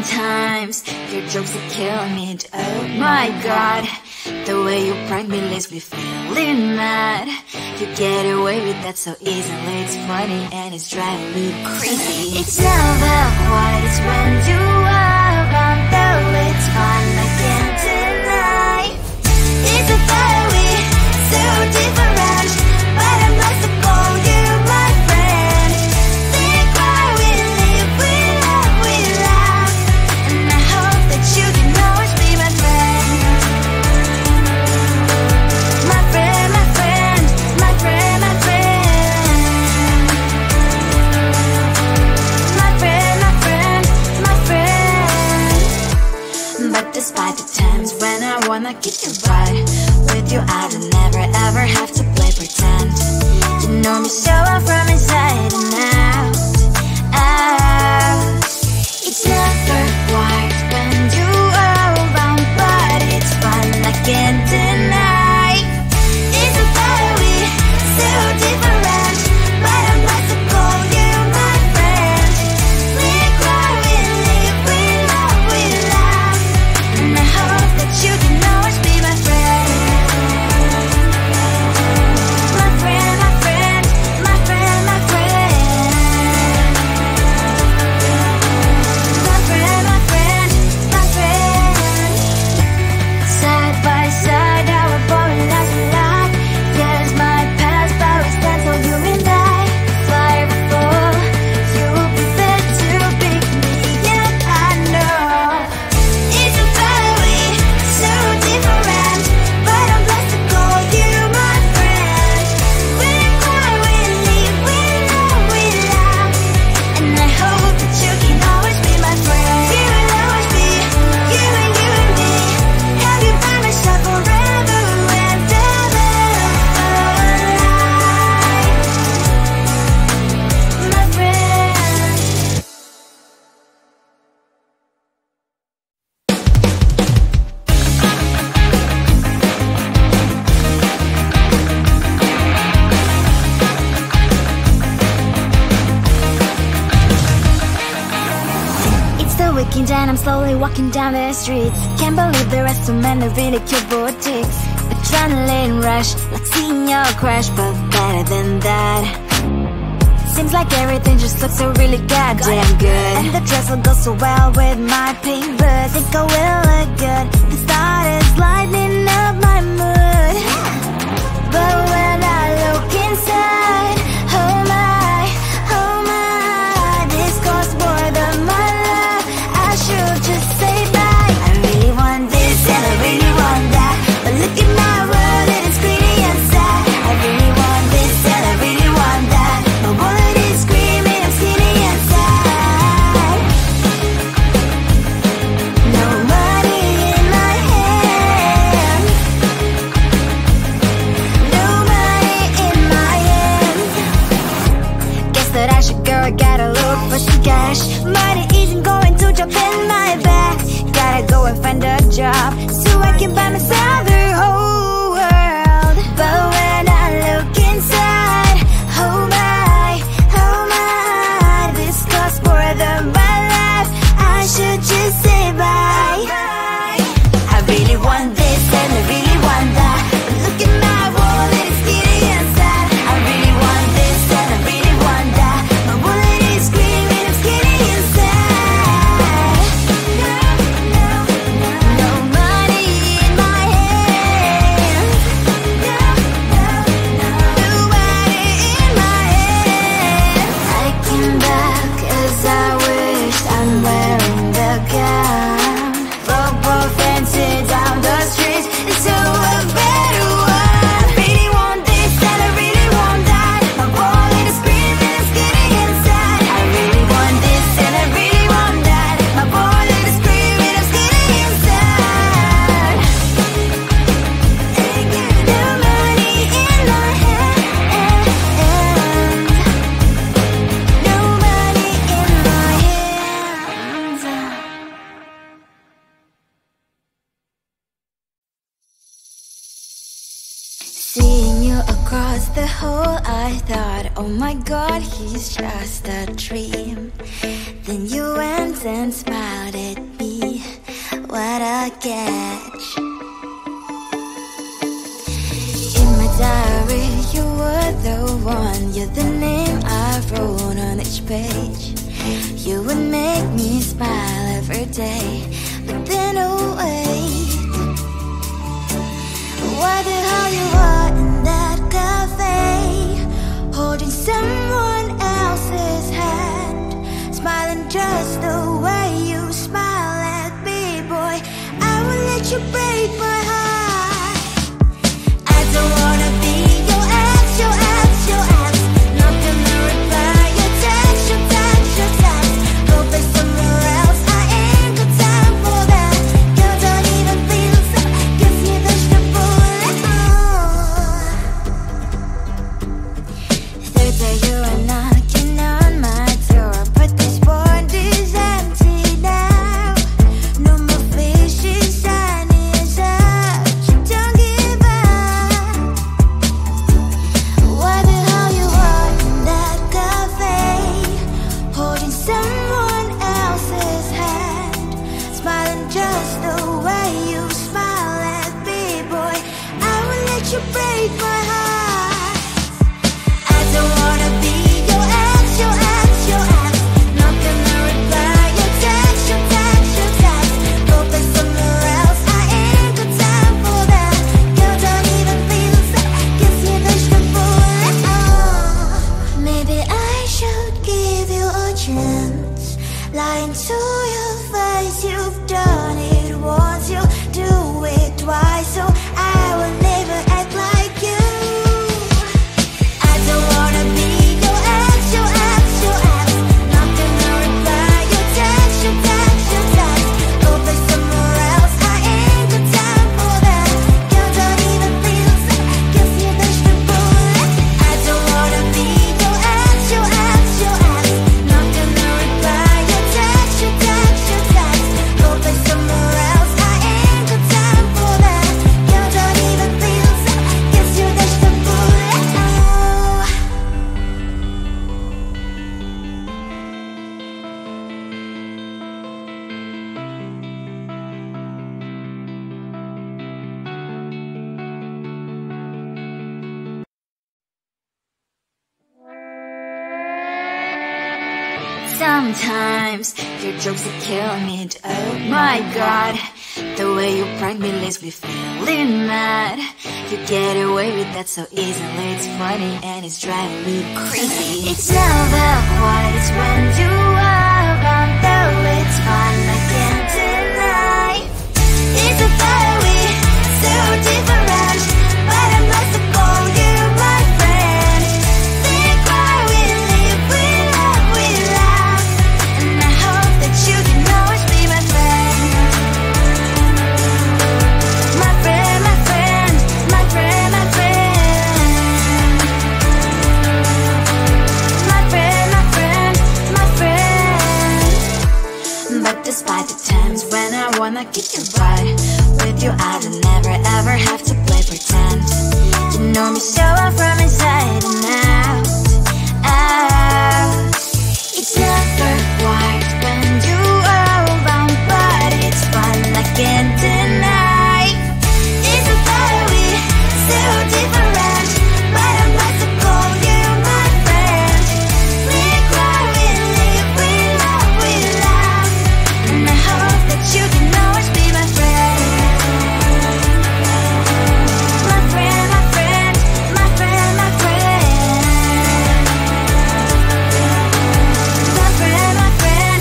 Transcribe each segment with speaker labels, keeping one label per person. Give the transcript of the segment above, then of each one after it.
Speaker 1: sometimes your jokes are killing me. Oh my god, the way you prank me leaves me feeling mad. You get away with that so easily. It's funny and it's driving me crazy. It's never quiet, it's when you are around. Though it's fun, I can't deny. It's a very so different, but I'm lost to call you my friend. Think why we live, we love, we laugh, and I hope that you can always be my friend. My friend, my friend, my friend, my friend. My friend, my friend, my friend. But despite the times when I wanna get you right, with you I don't never ever have to play pretend. You know me so well from inside and out, out. It's never quiet when you are around, but it's fun, I can't deny. It's a very so different, but I'm not to call you my friend. We cry, we live, we love, we laugh, and I hope that you can always be my friend. My friend, my friend, my friend, my friend. My friend, my friend, my friend. Side by side, our body lasts a lot. Yes, my past, but we stand so you and I. Fly before you prefer to pick me, yet I know it's a very so different, but I'm blessed to call you my friend. We cry, we live, we love, we laugh, and I hope that you can always be my friend. You will always be you and me. Have you by my side forever and ever. My friend. It's the weekend and I'm slowly walking down the streets. Can't believe there are so many really cute boutiques. Adrenaline rush, like seeing your crush, but better than that. Seems like everything just looks so really goddamn good, and the dress will go so well with my pink boots. Think I will look good. The start is lighting up my mood. But when I look inside, oh my, this costs more than my love. I should just say bye. I really want this and I really want that, but look at my world, it is pretty inside. I really want this and I really want that, my wallet is screaming, I'm skinny inside. No money in my hand, no money in my hand. Guess that I should go, I gotta look for some cash. Money isn't going to jump in my back. Gotta go and find a job so I can buy myself the whole world. But when I look inside, oh my, this costs more than my life. I should just say bye. I really want this and I really want that, but look at my wallet, it's skinny inside. I really want this and I really want that, my wallet is screaming, I'm skinny inside. No money in my hand, no money in my hand. I came back as I wished, I'm wearing the gown. Football fancy down the streets, so a better one. I really want this and I really want that, my wallet is screaming, I'm skinny inside. I really want this and I really want that, my wallet is screaming, I'm skinny inside. No money in my hand, no money in my hands. Seeing you across the hall, I thought, oh my god, he's just a dream. Then you went and smiled at me. What a catch. In my diary, you were the one. You're the name I wrote on each page. You would make me smile every day. But then, oh wait, what the hell you are in that cafe, holding someone else's hand, smiling just the way you smile at me, boy. I will let you break my heart. I don't wanna be your ex, your ex, your ex. Not gonna reply your text, your text, your text. Go play somewhere else, I ain't got time for that. You don't even feel so, gives me vegetable. Third day you are knocking on my door, but this board is empty now. No more fishes, sun is out. You don't give up. What the hell you are in that cafe, holding someone else's hand, smiling just the way you smile at me, boy. I will let you break my heart. I don't wanna be your ex, your ex, your ex. Not gonna reply your text, your text, your text. Go play somewhere else, I ain't got time for that. You don't even feel so, gives me vegetable. Maybe I should give you a chance. Lying to your face, you've done it once, you do it twice, so I will never act like you. I don't wanna be your ex, your ex, your ex. Not gonna reply your text, your text, your text. Go play somewhere else, I ain't got time for that. You don't even feel so, gives me vegetable. I don't wanna be your ex, your ex, your ex. Not gonna reply your text, your text, your text. Go play somewhere else, I ain't got time for that. You don't even feel so, gives you vegetable. Sometimes your jokes that kill me. Oh my god, the way you prank me leaves me feeling mad. You get away with that so easily. It's funny and it's driving me crazy. It's never quiet, it's when you are around. Though it's fun, I can't deny. It's a very so different, but I must have called you my friend. Think why we live, we love, we laugh. And I hope that you can always be my friend. My friend, my friend, my friend, my friend. My friend, my friend, my friend. But despite the times when I wanna kick your butt, with you I don't never ever have to play pretend. You know me so well from inside and out, out. It's never quiet when you are around, but it's fun, I can't deny. It's a very so different, but I must have called you my friend. We cry, we live, we love, we laugh. And I hope that you can always be my friend. My friend, my friend, my friend, my friend. My friend, my friend,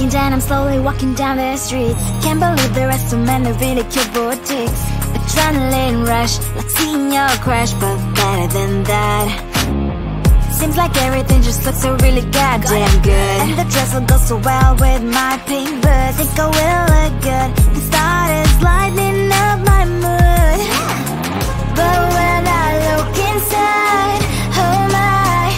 Speaker 1: breaking down, I'm slowly walking down the streets. Can't believe the rest of men are really cute boutiques. Adrenaline rush, like seeing your crush, but better than that. Seems like everything just looks so really goddamn good. And the dress will go so well with my pink boots. Think I will look good. The start is lighting up my mood. But when I look inside, oh my,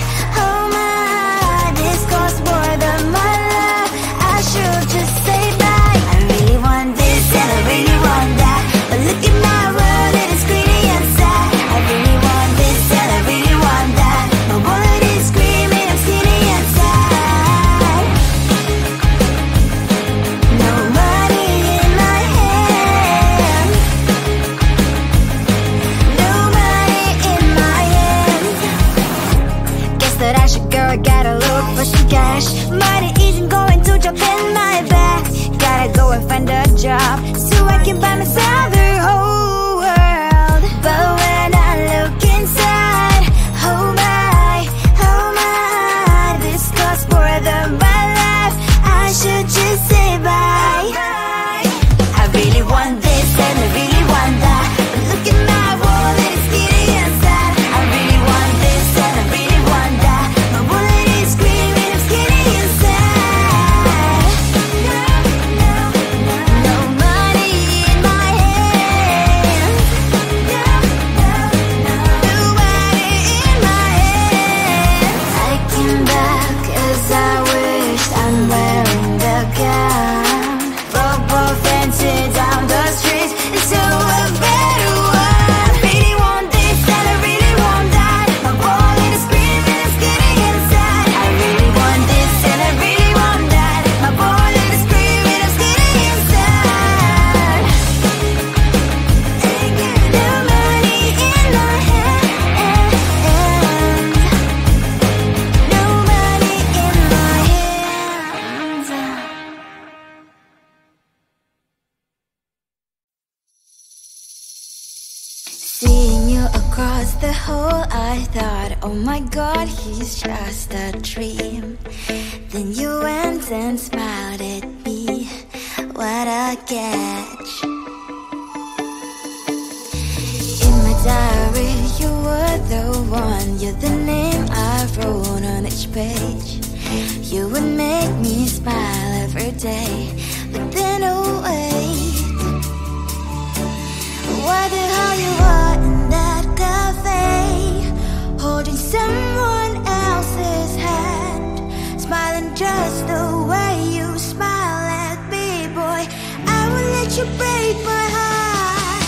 Speaker 1: this costs more than my love. I should just say bye. I really want this and I really want that, but look at my world, it is pretty and sad. I really want this and I really want that. My wallet is screaming, I'm skinny and sad. No money in my hand. No money in my hand. Guess that I should go, I gotta look for some cash. Money isn't going to jump in my bag. Gotta go and find a job so I can buy myself the whole world. But when I look inside, oh my, this costs more than my life. I should just say bye. I really want this and I really want that, but look at my wallet, it's skinny and sad. I really want this and I really want that. My wallet is screaming, I'm skinny and sad. No money in my hand. No money in my hand. I came back as I wished. I'm wearing the gown. Football fencing down the streets, so a better one. I really want this and I really want that. My wallet is screaming, I'm skinny inside. I really want this and I really want that. My wallet is screaming, I'm skinny inside. No money in my hand. No money in my hands. Seeing you across the hall, I thought, oh my god, he's just a dream. Then you went and smiled at me. What a catch. In my diary, you were the one. You're the name I wrote on each page. You would make me smile every day. But then, oh wait, what the hell you are in that cafe, holding someone else's hand, smiling just the way you smile at me, boy. I will let you break my heart.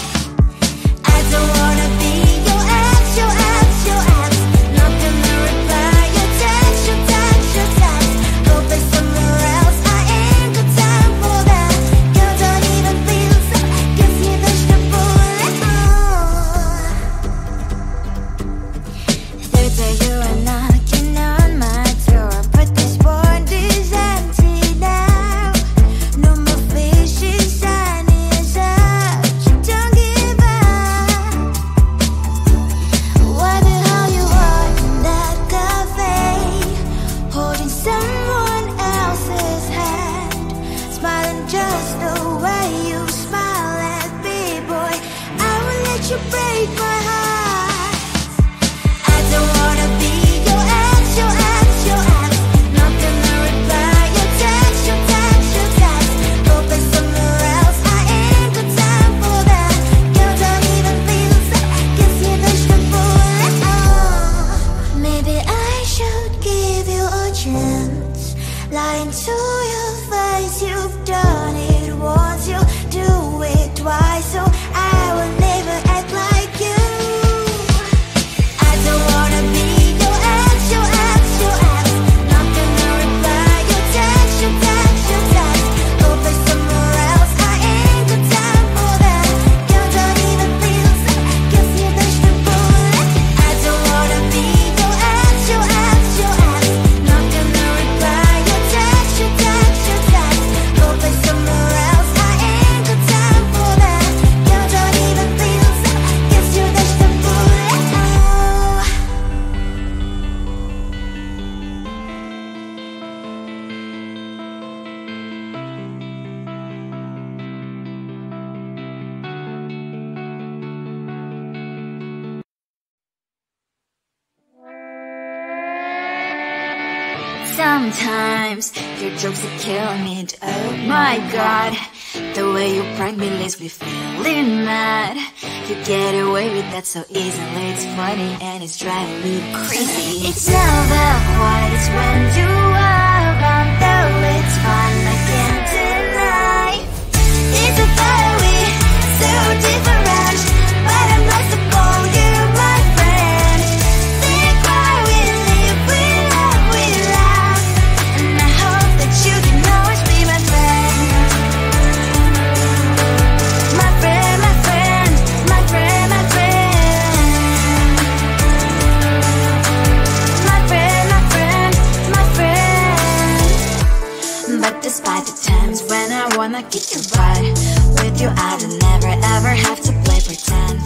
Speaker 1: I don't wanna be your ex, your ex, your ex. Not gonna reply your text, your text, your text. Go play somewhere else, I ain't got time for that. You don't even feel so, guess you vegetable. Third day you are knocking on my door, but this board is empty now. No more fishes, sun is out. You don't give up. What the hell you are in that cafe, holding someone else's hand, smiling just the way you smile at me, boy. I will let you break my heart. I don't wanna be your ex, your ex, your ex. Not gonna reply your text, your text, your text. Go play somewhere else, I ain't got time for that. You don't even feel so, guess you vegetable. Maybe I should give you a chance. Lying to your face, you've done it once, you do it twice, so I will never act like you. Sometimes your jokes are killing me, and oh my god, the way you prank me leaves me feeling mad. You get away with that so easily, it's funny and it's driving me crazy. It's never quiet, it's when you are around, though it's fun, I can't deny. It's a very so different, but I must have called you my friend. Think why we live, we love, we laugh, and I hope that you can always be my friend. My friend, my friend, my friend, my friend. My friend, my friend, my friend. But despite the times when I wanna kick your butt, with you I don't never ever have to play pretend.